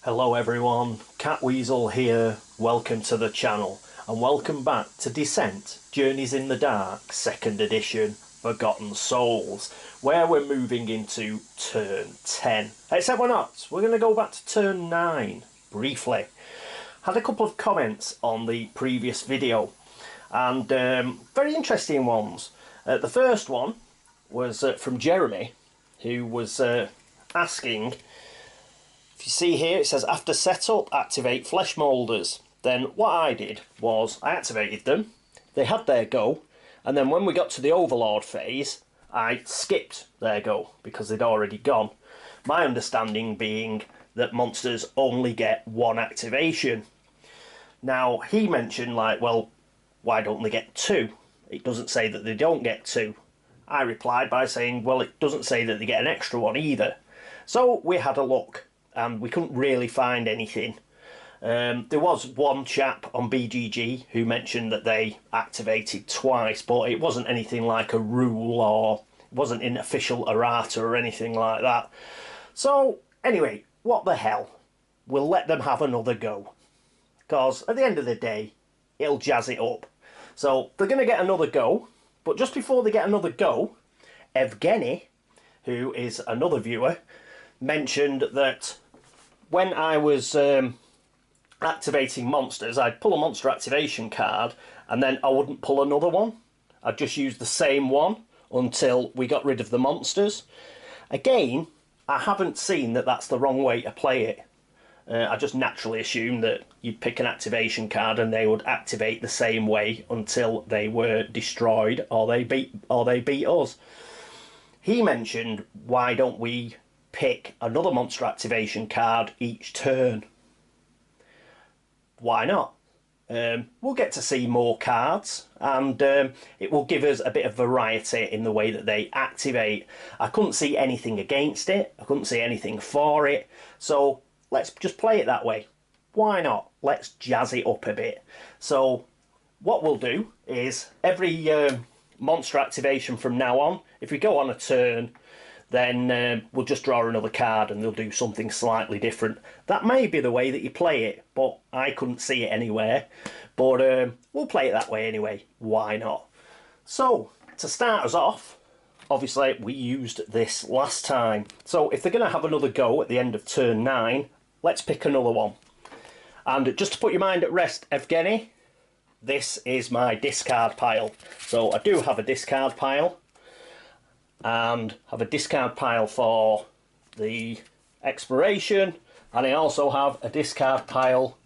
Hello everyone, Catweazle here, welcome to the channel and welcome back to Descent, Journeys in the Dark, 2nd edition, Forgotten Souls, where we're moving into turn 10. Except we're not, we're going to go back to turn 9, briefly. Had a couple of comments on the previous video, and very interesting ones. The first one was from Jeremy, who was asking, if you see here, it says after setup, activate flesh moulders. Then what I did was I activated them, they had their go, and then when we got to the overlord phase, I skipped their go because they'd already gone. My understanding being that monsters only get one activation. Now, he mentioned, like, well, why don't they get two? It doesn't say that they don't get two. I replied by saying, well, it doesn't say that they get an extra one either. So we had a look, and we couldn't really find anything. There was one chap on BGG who mentioned that they activated twice, but it wasn't anything like a rule, or it wasn't in official errata or anything like that. So anyway, what the hell, we'll let them have another go, because at the end of the day it'll jazz it up. So they're going to get another go, but just before they get another go, Evgeny, who is another viewer, mentioned that when I was activating monsters, I'd pull a monster activation card and then I wouldn't pull another one. I'd just use the same one until we got rid of the monsters. Again, I haven't seen that that's the wrong way to play it. I just naturally assumed that you'd pick an activation card and they would activate the same way until they were destroyed or they beat us. He mentioned, why don't we pick another monster activation card each turn? Why not? We'll get to see more cards, and it will give us a bit of variety in the way that they activate. I couldn't see anything against it, I couldn't see anything for it, so let's just play it that way. Why not? Let's jazz it up a bit. So what we'll do is every monster activation from now on, if we go on a turn, then we'll just draw another card and they'll do something slightly different. That may be the way that you play it, but I couldn't see it anywhere. But we'll play it that way anyway. Why not? So, to start us off, obviously we used this last time. So if they're going to have another go at the end of turn 9, let's pick another one. And just to put your mind at rest, Evgeny, this is my discard pile. So I do have a discard pile, and have a discard pile for the exploration, and I also have a discard pile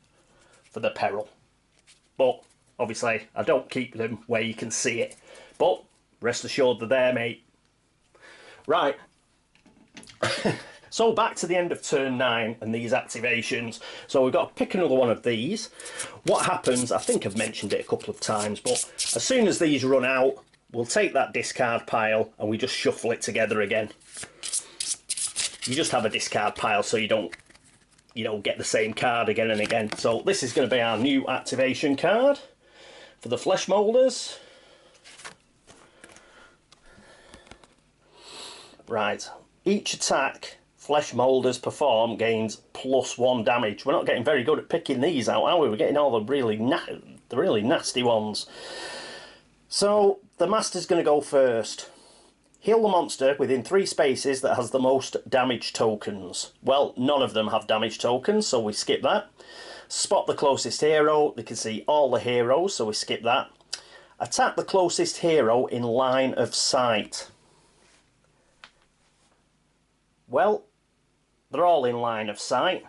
for the peril. But obviously I don't keep them where you can see it, but rest assured they're there, mate. Right. So back to the end of turn 9 and these activations. So we've got to pick another one of these. What happens, I think I've mentioned it a couple of times, but as soon as these run out, we'll take that discard pile and we just shuffle it together again. You just have a discard pile so you don't get the same card again and again. So this is going to be our new activation card for the flesh moulders. Right, each attack flesh moulders perform gains +1 damage. We're not getting very good at picking these out, are we? We're getting all the really nasty ones. So the master's going to go first. Heal the monster within 3 spaces that has the most damage tokens. Well, none of them have damage tokens, so we skip that. Spot the closest hero. They can see all the heroes, so we skip that. Attack the closest hero in line of sight. Well, they're all in line of sight,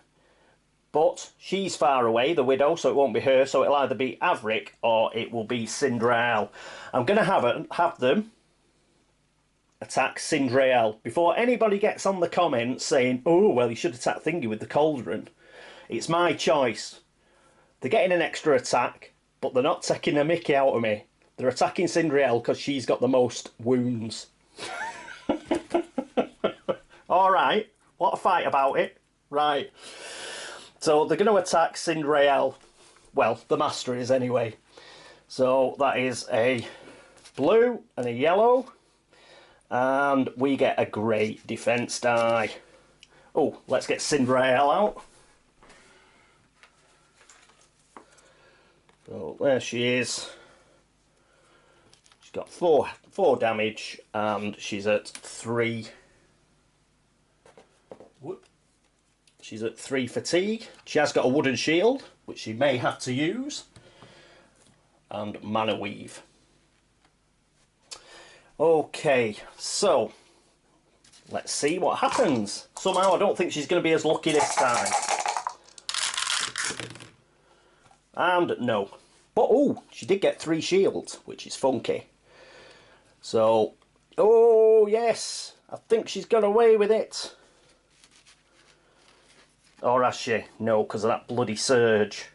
but she's far away, the widow, so it won't be her, so it'll either be Avric or it will be Cindrael. I'm going to have them attack Cindrael. Before anybody gets on the comments saying, oh, well, you should attack Thingy with the cauldron, it's my choice. They're getting an extra attack, but they're not taking a mickey out of me. They're attacking Cindrael because she's got the most wounds. Alright, what a fight about it. Right. So they're going to attack Cindrael. Well, the master is anyway. So that is a blue and a yellow. And we get a great defense die. Oh, let's get Cindrael out. So there she is. She's got four damage, and she's at 3. She's at 3 fatigue. She has got a wooden shield, which she may have to use, and mana weave. Okay, so let's see what happens. Somehow I don't think she's going to be as lucky this time. And no. But oh, she did get 3 shields, which is funky. So, oh yes, I think she's got away with it. Or has she? No, because of that bloody surge.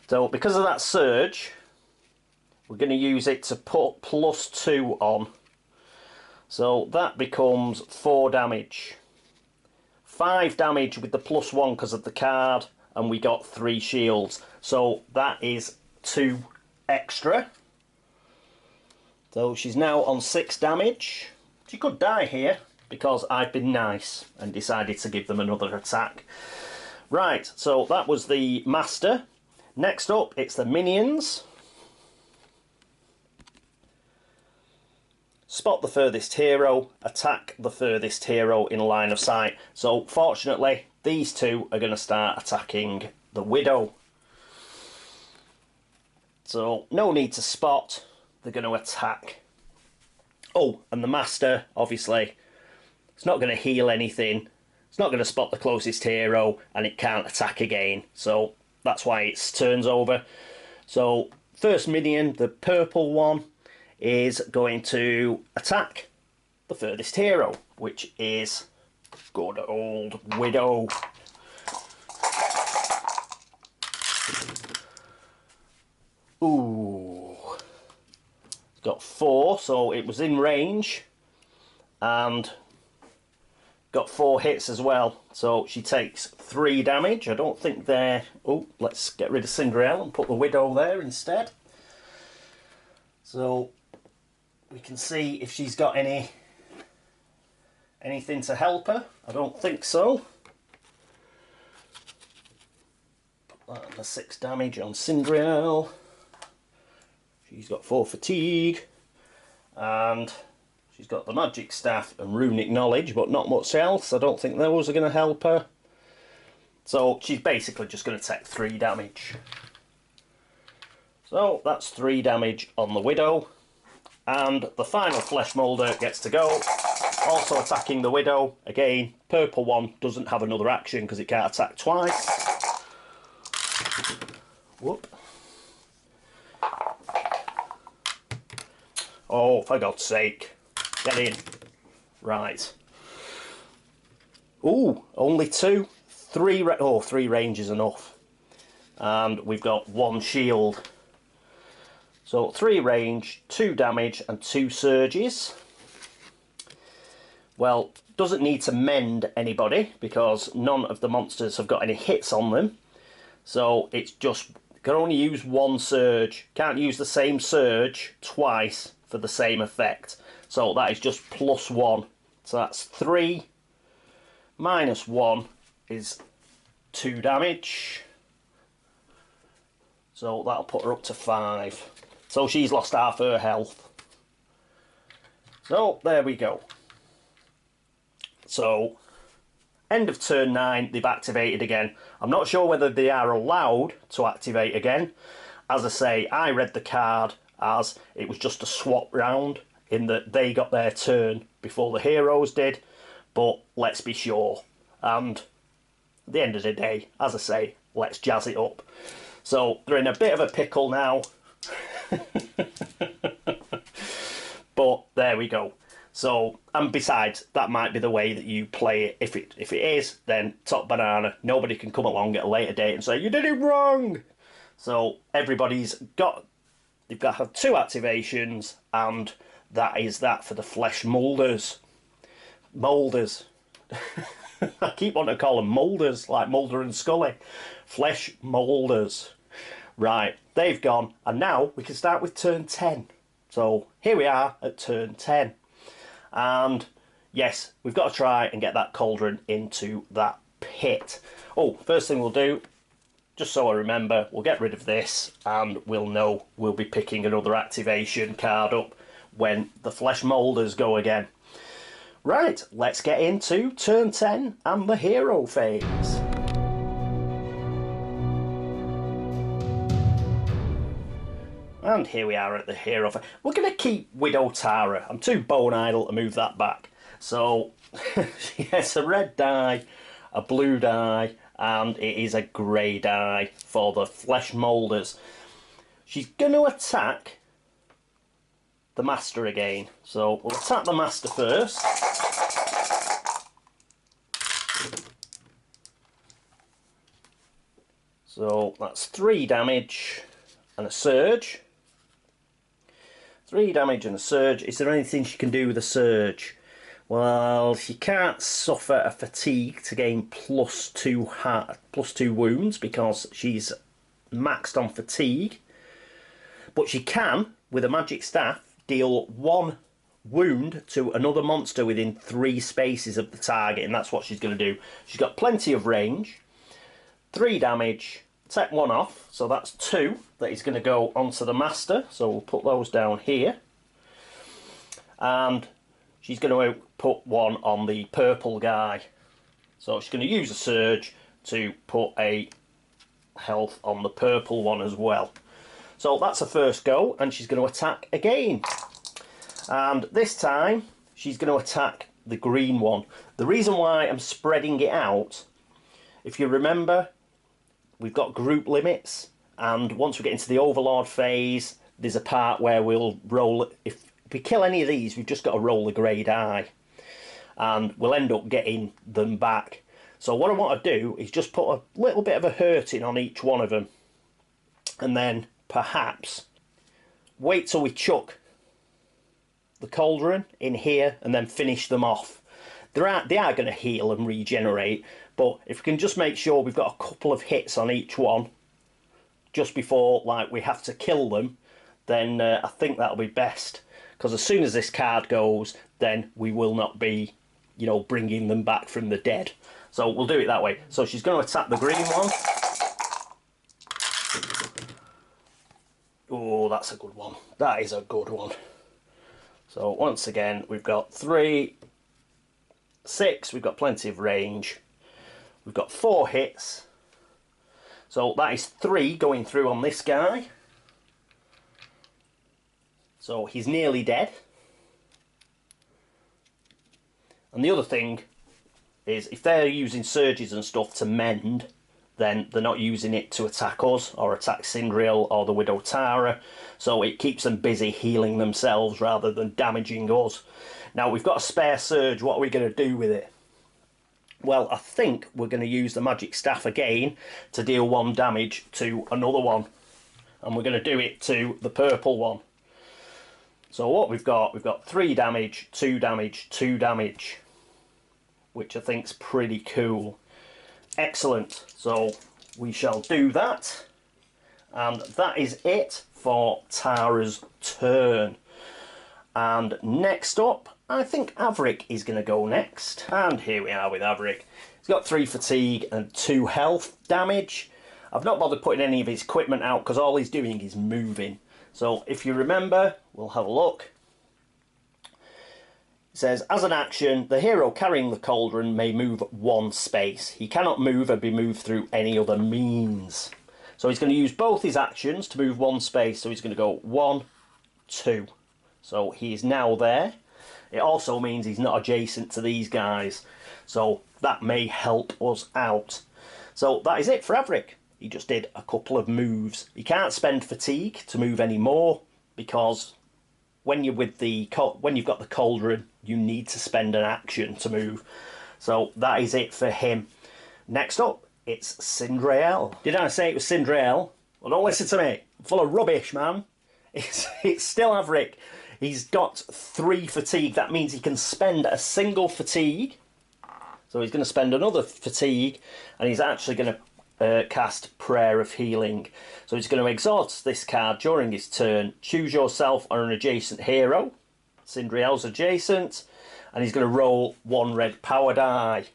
So because of that surge, we're going to use it to put +2 on. So that becomes 4 damage. 5 damage with the +1 because of the card, and we got 3 shields. So that is 2 extra. So she's now on 6 damage. She could die here because I've been nice and decided to give them another attack. Right, so that was the master. Next up, it's the minions. Spot the furthest hero, attack the furthest hero in line of sight. So fortunately, these two are going to start attacking the widow. So no need to spot, they're going to attack. Oh, and the master, obviously, it's not going to heal anything. It's not going to spot the closest hero, and it can't attack again. So that's why its turn's over. So first minion, the purple one, is going to attack the furthest hero, which is good old Widow. Ooh. Got 4, so it was in range, and got 4 hits as well. So she takes 3 damage. I don't think they're... Oh, let's get rid of Cinderella and put the Widow there instead. So we can see if she's got anything to help her. I don't think so. Put that on the 6 damage on Cinderella. She's got 4 fatigue, and she's got the magic staff and runic knowledge, but not much else. I don't think those are going to help her. So she's basically just going to take 3 damage. So that's 3 damage on the Widow. And the final Flesh Moulder gets to go. Also attacking the Widow. Again, purple one doesn't have another action because it can't attack twice. Whoop. Oh, for God's sake. Get in. Right. Ooh, only 2. 3 range is enough. And we've got 1 shield. So 3 range, 2 damage and 2 surges. Well, doesn't need to mend anybody because none of the monsters have got any hits on them. So it's just, can only use 1 surge. Can't use the same surge twice for the same effect. So that is just +1. So that's 3 minus 1 is 2 damage. So that'll put her up to 5. So she's lost half her health. So there we go. So end of turn 9, they've activated again. I'm not sure whether they are allowed to activate again. As I say, I read the card as it was just a swap round in that they got their turn before the heroes did, but let's be sure. And at the end of the day, as I say, let's jazz it up. So they're in a bit of a pickle now. But there we go. So, and besides, that might be the way that you play it. If it is, then top banana. Nobody can come along at a later date and say, you did it wrong! So everybody's got... You've got to have 2 activations, and that is that for the Flesh Moulders. Moulders. I keep wanting to call them Moulders, like Mulder and Scully. Flesh Moulders. Right, they've gone, and now we can start with turn 10. So here we are at turn 10. And yes, we've got to try and get that cauldron into that pit. Oh, first thing we'll do, just so I remember, we'll get rid of this and we'll know we'll be picking another activation card up when the Flesh Moulders go again. Right, let's get into turn 10 and the hero phase. And here we are at the hero phase. We're going to keep Widow Tara. I'm too bone idle to move that back. So, yes, a red die, a blue die, and it is a grey die for the Flesh Moulders. She's going to attack the Master again. So we'll attack the Master first. So that's 3 damage and a surge. 3 damage and a surge. Is there anything she can do with a surge? Well, she can't suffer a fatigue to gain +2 wounds because she's maxed on fatigue. But she can, with a magic staff, deal 1 wound to another monster within 3 spaces of the target, and that's what she's going to do. She's got plenty of range. 3 damage, take 1 off, so that's 2 that is going to go onto the Master, so we'll put those down here. And she's going to put 1 on the purple guy. So she's going to use a surge to put a health on the purple one as well. So that's a first go, and she's going to attack again. And this time, she's going to attack the green one. The reason why I'm spreading it out, if you remember, we've got group limits, and once we get into the Overlord phase, there's a part where we'll roll, if we kill any of these, we've just got to roll a grey die, and we'll end up getting them back. So what I want to do is just put a little bit of a hurting on each one of them, and then perhaps wait till we chuck the cauldron in here and then finish them off. They are going to heal and regenerate, but if we can just make sure we've got a couple of hits on each one just before we have to kill them, then I think that'll be best, because as soon as this card goes, then we will not be, you know, bringing them back from the dead. So we'll do it that way. So she's going to attack the green one. Oh, that's a good one. That is a good one. So once again, we've got 3, 6, we've got plenty of range. We've got 4 hits. So that is 3 going through on this guy. So he's nearly dead. And the other thing is, if they're using surges and stuff to mend, then they're not using it to attack us or attack Sindriel or the Widow Tara, so it keeps them busy healing themselves rather than damaging us. Now we've got a spare surge. What are we going to do with it? Well, I think we're going to use the magic staff again to deal 1 damage to another one, and we're going to do it to the purple one. So what we've got 3 damage, 2 damage, 2 damage, which I think's pretty cool. Excellent. So we shall do that, and that is it for Tara's turn. And next up, I think Avric is going to go next. And here we are with Avric. He's got 3 fatigue and 2 health damage. I've not bothered putting any of his equipment out because all he's doing is moving. So if you remember, we'll have a look. It says, as an action, the hero carrying the cauldron may move 1 space. He cannot move and be moved through any other means. So he's going to use both his actions to move 1 space. So he's going to go 1, 2. So he is now there. It also means he's not adjacent to these guys. So that may help us out. So that is it for Avric. He just did a couple of moves. He can't spend fatigue to move any more, because when you've got the cauldron, you need to spend an action to move. So that is it for him. Next up, it's Sindriel. Did I say it was Sindriel? Well, don't listen to me. I'm full of rubbish, man. It's still Avric. He's got 3 fatigue. That means he can spend a single fatigue. So he's going to spend another fatigue, and he's actually going to cast Prayer of Healing. So he's going to exhaust this card during his turn. Choose yourself or an adjacent hero. Sindriel's adjacent, and he's going to roll 1 red power die.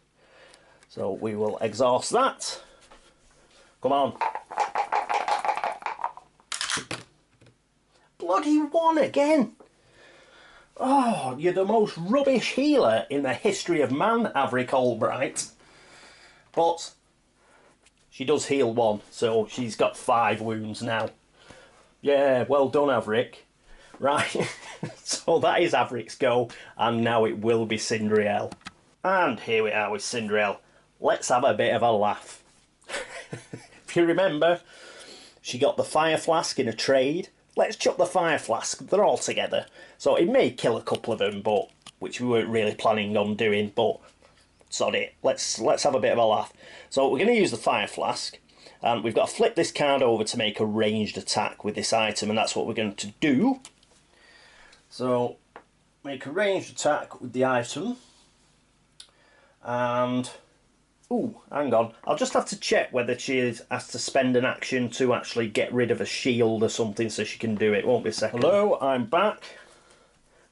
So we will exhaust that. Come on. bloody one again. Oh, you're the most rubbish healer in the history of man, Averick Albright. But she does heal 1, so she's got 5 wounds now. Yeah, well done, Averick. Right, so that is Averick's go, and now it will be Cindriel. And here we are with Cindriel. Let's have a bit of a laugh. If you remember, she got the fire flask in a trade. Let's chuck the fire flask, they're all together. So it may kill a couple of them, but which we weren't really planning on doing, but sod it. Let's have a bit of a laugh. So we're going to use the fire flask, and we've got to flip this card over to make a ranged attack with this item, and that's what we're going to do. So make a ranged attack with the item, and ooh, hang on, I'll just have to check whether she has to spend an action to actually get rid of a shield or something so she can do it. Won't be a second. Hello, I'm back.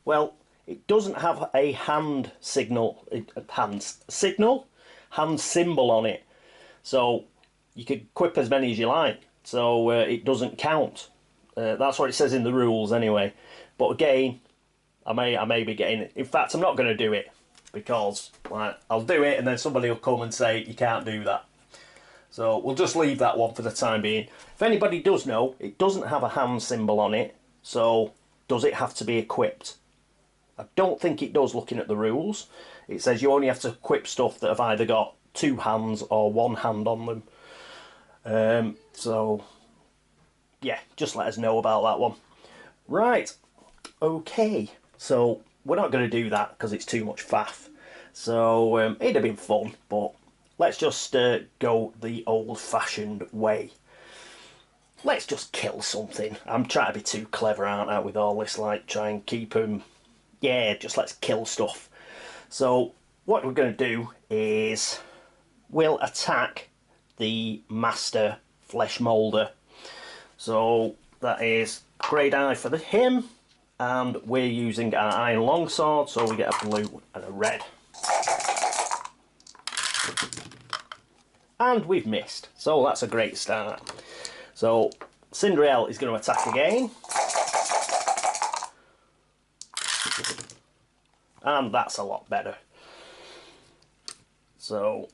Well, it doesn't have a hand symbol on it, so you could equip as many as you like, so it doesn't count. That's what it says in the rules anyway. But again, I may be getting it. In fact, I'm not going to do it, because I'll do it and then somebody will come and say you can't do that. So we'll just leave that one for the time being. If anybody does know, it doesn't have a hand symbol on it, so does it have to be equipped? I don't think it does, looking at the rules. It says you only have to equip stuff that have either got 2 hands or 1 hand on them. So yeah, just let us know about that one. Right, okay, so we're not going to do that because it's too much faff. So it'd have been fun, but let's just go the old-fashioned way. Let's just kill something. I'm trying to be too clever, aren't I, with all this, like, try and keep them... Yeah, just let's kill stuff. So what we're going to do is we'll attack the Master Flesh Moulder. So that is grade I for him, and we're using our Iron Longsword, so we get a blue and a red. And we've missed, so that's a great start. So Cindriel is going to attack again. And that's a lot better. So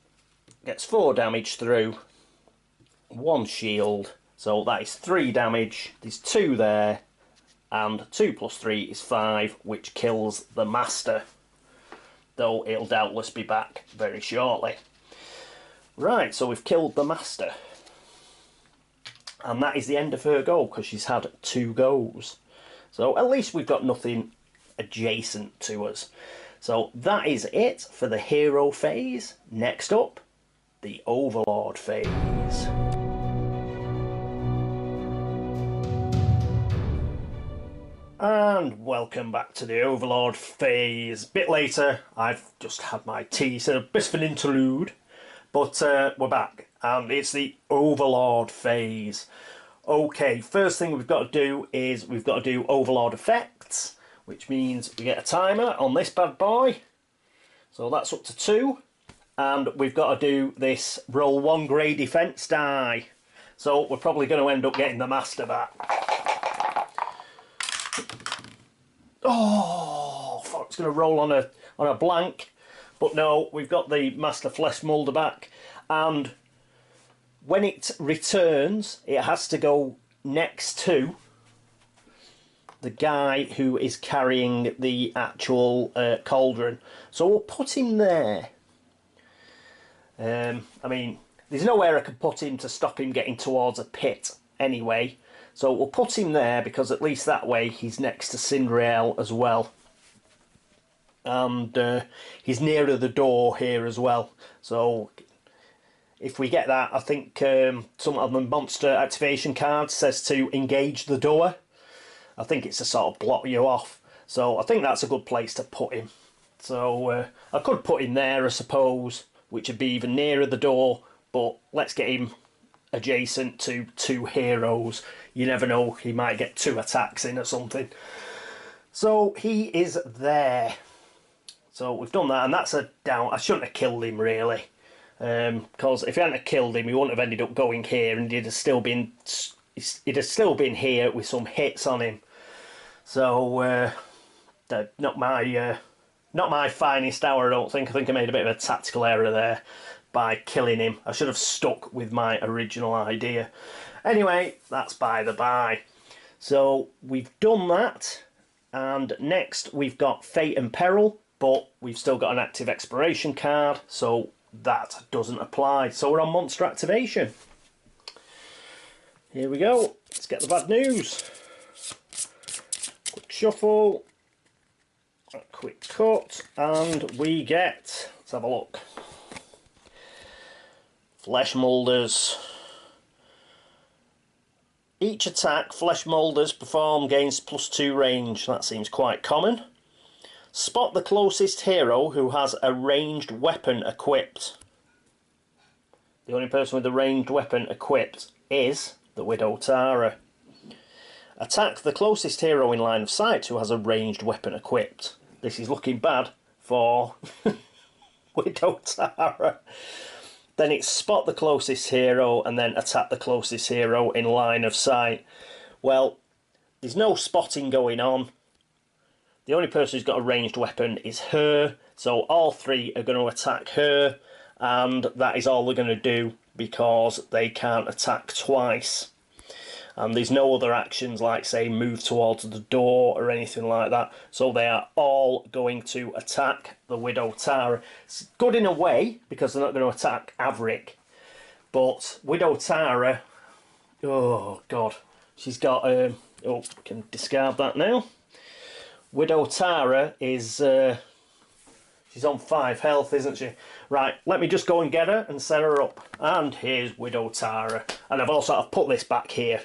gets 4 damage through, 1 shield, so that is 3 damage. There's 2 there, and 2 plus 3 is 5, which kills the Master, though it'll doubtless be back very shortly. Right, so we've killed the Master, and that is the end of her go, because she's had 2 goes. So at least we've got nothing adjacent to us. So that is it for the hero phase. Next up, the Overlord phase. And welcome back to the Overlord phase. Bit later, I've just had my tea, so a bit of an interlude, but we're back, and it's the Overlord phase. Okay, first thing we've got to do is we've got to do Overlord effects, which means we get a timer on this bad boy. So that's up to 2. And we've got to do this roll 1 grey defence die. So we're probably going to end up getting the Master back. Oh, fuck, it's going to roll on a blank. But no, we've got the Master Flesh Moulder back. And when it returns, it has to go next to the guy who is carrying the actual cauldron. So we'll put him there. I mean, there's nowhere I can put him to stop him getting towards a pit anyway. So we'll put him there, because at least that way he's next to Cindriel as well. And he's nearer the door here as well. So if we get that, I think some of the monster activation cards says to engage the door. I think it's to sort of block you off. So I think that's a good place to put him. So I could put him there, I suppose, which would be even nearer the door. But let's get him adjacent to 2 heroes. You never know, he might get 2 attacks in or something. So he is there. So we've done that, and that's a down. I shouldn't have killed him, really. Because if he hadn't have killed him, he wouldn't have ended up going here, and he'd have still been here with some hits on him. So not my finest hour, I don't think. I think I made a bit of a tactical error there by killing him. I should have stuck with my original idea. Anyway, that's by the by. So we've done that, and next we've got Fate and Peril, but we've still got an active exploration card, so that doesn't apply. So we're on monster activation. Here we go. Let's get the bad news. Quick shuffle. A quick cut, and we get, let's have a look. Flesh Moulders. Each attack Flesh Moulders perform gains +2 range. That seems quite common. Spot the closest hero who has a ranged weapon equipped. The only person with a ranged weapon equipped is the Widow Tara. Attack the closest hero in line of sight who has a ranged weapon equipped. This is looking bad for Widow Tara. Then it's spot the closest hero and then attack the closest hero in line of sight. Well, there's no spotting going on. The only person who's got a ranged weapon is her, so all three are going to attack her, and that is all they're going to do because they can't attack twice. And there's no other actions like, say, move towards the door or anything like that. So they are all going to attack the Widow Tara. It's good in a way, because they're not going to attack Averick. But Widow Tara, oh God, she's got, oh, can discard that now. Widow Tara is, she's on 5 health, isn't she? Right, let me just go and get her and set her up. And here's Widow Tara. And I've put this back here.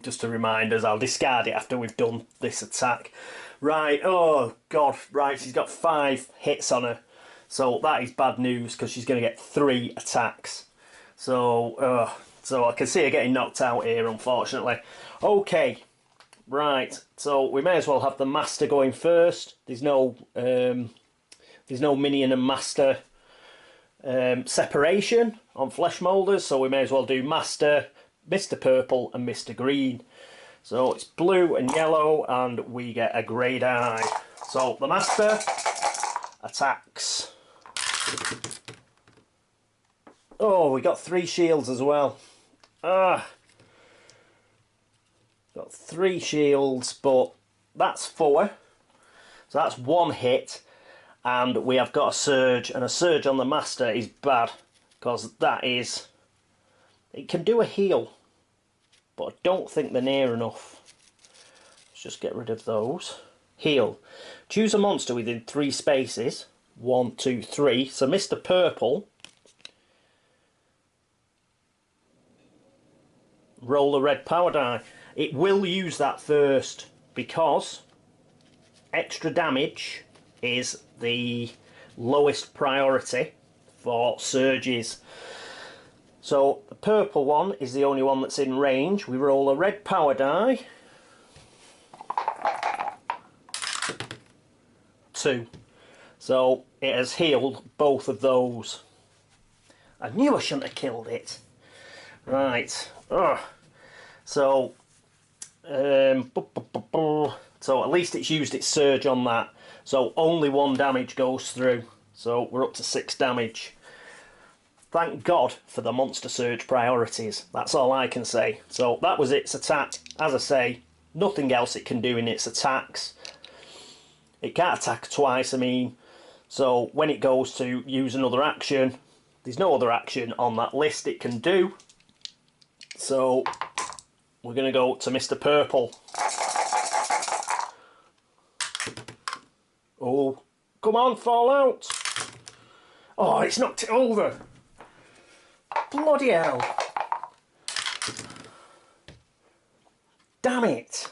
Just to remind us, I'll discard it after we've done this attack. Right, oh God, right, she's got 5 hits on her. So that is bad news, because she's going to get 3 attacks. So I can see her getting knocked out here, unfortunately. Okay, right, so we may as well have the Master going first. There's no minion and Master separation on Flesh Moulders, so we may as well do Master, Mr. Purple and Mr. Green. So it's blue and yellow, and we get a grey die. So the Master attacks. Oh, we got 3 shields as well. Got 3 shields, but that's 4. So that's 1 hit, and we have got a surge, and a surge on the Master is bad, because that is... It can do a heal, but I don't think they're near enough. Let's just get rid of those. Heal. Choose a monster within 3 spaces. 1, 2, 3. So Mr. Purple. Roll a red power die. It will use that first, because extra damage is the lowest priority for surges. So the purple one is the only one that's in range. We roll a red power die. 2. So it has healed both of those. I knew I shouldn't have killed it. Right. Ugh. So at least it's used its surge on that. So only 1 damage goes through. So we're up to 6 damage. Thank God for the monster surge priorities. That's all I can say. So that was its attack. As I say, nothing else it can do in its attacks. It can't attack twice, I mean. So when it goes to use another action, there's no other action on that list it can do. So we're going to go to Mr. Purple. Oh, come on, fall out. Oh, it's knocked it over. Bloody hell. Damn it.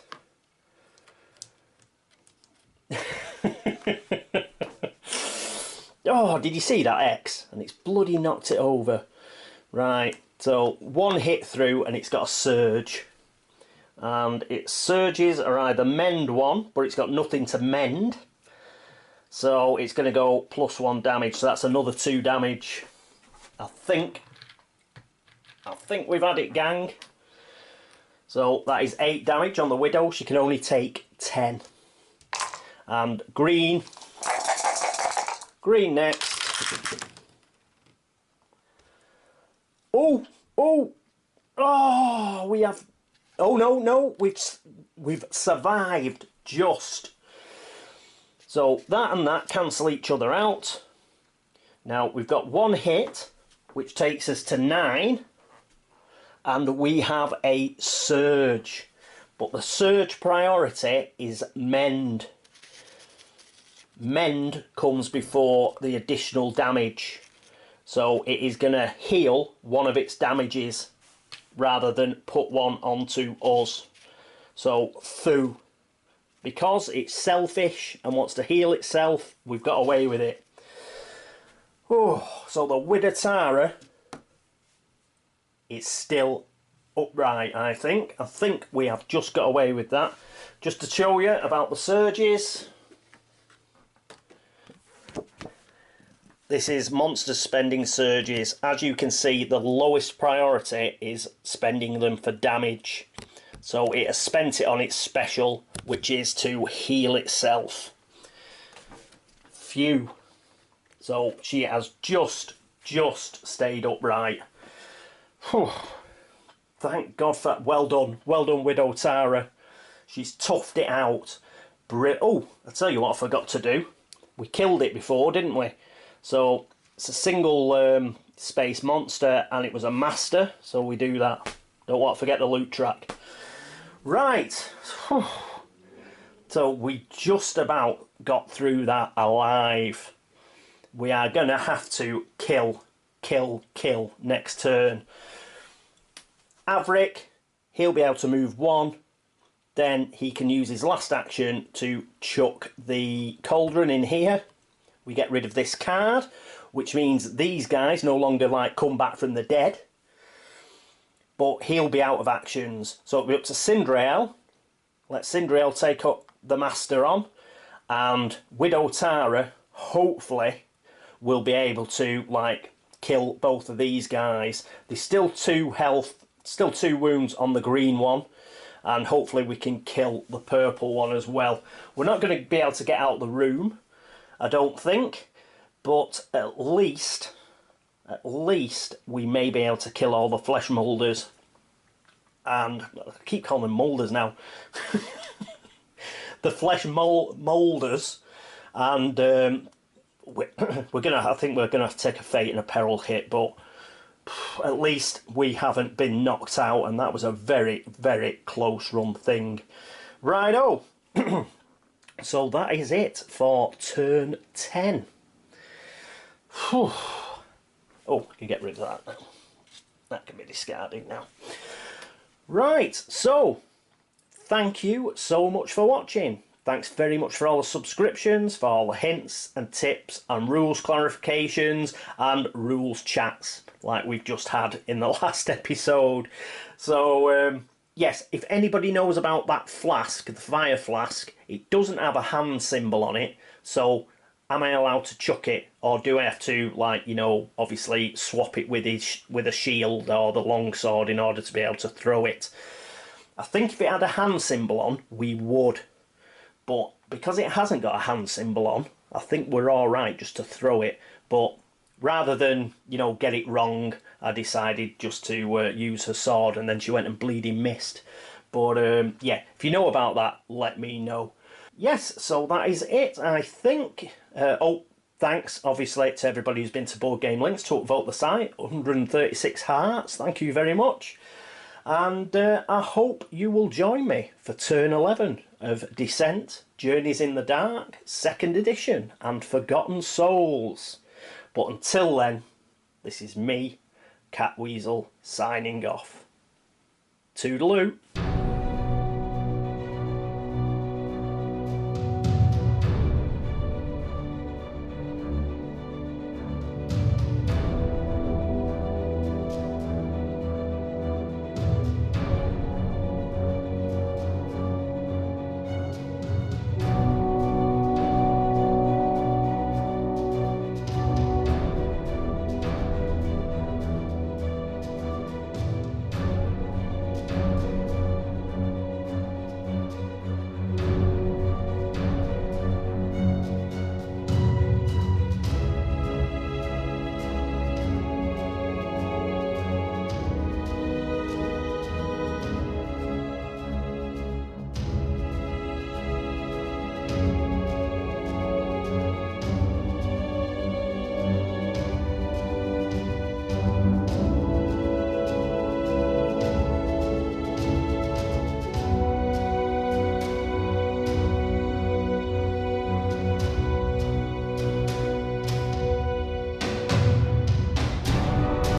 Oh, did you see that X? And it's bloody knocked it over. Right, so 1 hit through and it's got a surge. And its surges are either mend 1, but it's got nothing to mend. So it's going to go +1 damage, so that's another 2 damage. I think we've had it, gang. So that is 8 damage on the Widow. She can only take 10. And green. Green next. Oh, oh, oh, we have... Oh, no, we've survived just. So that and that cancel each other out. Now, we've got 1 hit, which takes us to 9. And we have a surge. But the surge priority is mend. Mend comes before the additional damage. So it is going to heal one of its damages rather than put one onto us. So Fu. Because it's selfish and wants to heal itself, we've got away with it. Oh, so the Widow is still upright, I think. I think we have just got away with that. Just to show you about the surges. This is monsters spending surges. As you can see, the lowest priority is spending them for damage. So it has spent it on its special, which is to heal itself. Phew. So she has just stayed upright. Whew. Thank God for that. Well done, Widow Tara. She's toughed it out. Oh, I'll tell you what I forgot to do. We killed it before, didn't we? So it's a single space monster, and it was a master, so we do that. Don't want to forget the loot track. Right. So we just about got through that alive. We are going to have to kill next turn. Averick, he'll be able to move 1. Then he can use his last action to chuck the cauldron in here. We get rid of this card, which means these guys no longer like come back from the dead. But he'll be out of actions. So it'll be up to Cinderelle. Let Cinderelle take up the master on. And Widow Tara, hopefully, will be able to like kill both of these guys. There's still 2 health, still 2 wounds on the green one. And hopefully we can kill the purple one as well. We're not going to be able to get out of the room, I don't think, but at least we may be able to kill all the flesh moulders. And I keep calling them moulders now. The flesh moulders, and I think we're gonna have to take a fate and a peril hit, but at least we haven't been knocked out, and that was a very close run thing. Righto. So that is it for turn 10. Whew. Oh, I can get rid of that now. That can be discarded now. Right, so thank you so much for watching. Thanks very much for all the subscriptions, for all the hints and tips and rules clarifications and rules chats like we've just had in the last episode. So yes, if anybody knows about that flask, the fire flask, it doesn't have a hand symbol on it, so am I allowed to chuck it, or do I have to, like, you know, obviously swap it with a shield or the longsword in order to be able to throw it? I think if it had a hand symbol on, we would. But because it hasn't got a hand symbol on, I think we're all right just to throw it. But rather than, you know, get it wrong, I decided just to use her sword, and then she went and bleeding missed. But yeah, if you know about that, let me know. Yes, so that is it, I think. Oh, thanks, obviously, to everybody who's been to Board Game Links to upvote the site. 136 hearts, thank you very much. And I hope you will join me for turn 11 of Descent, Journeys in the Dark, 2nd edition, and Forgotten Souls. But until then, this is me, Catweazle, signing off. Toodaloo.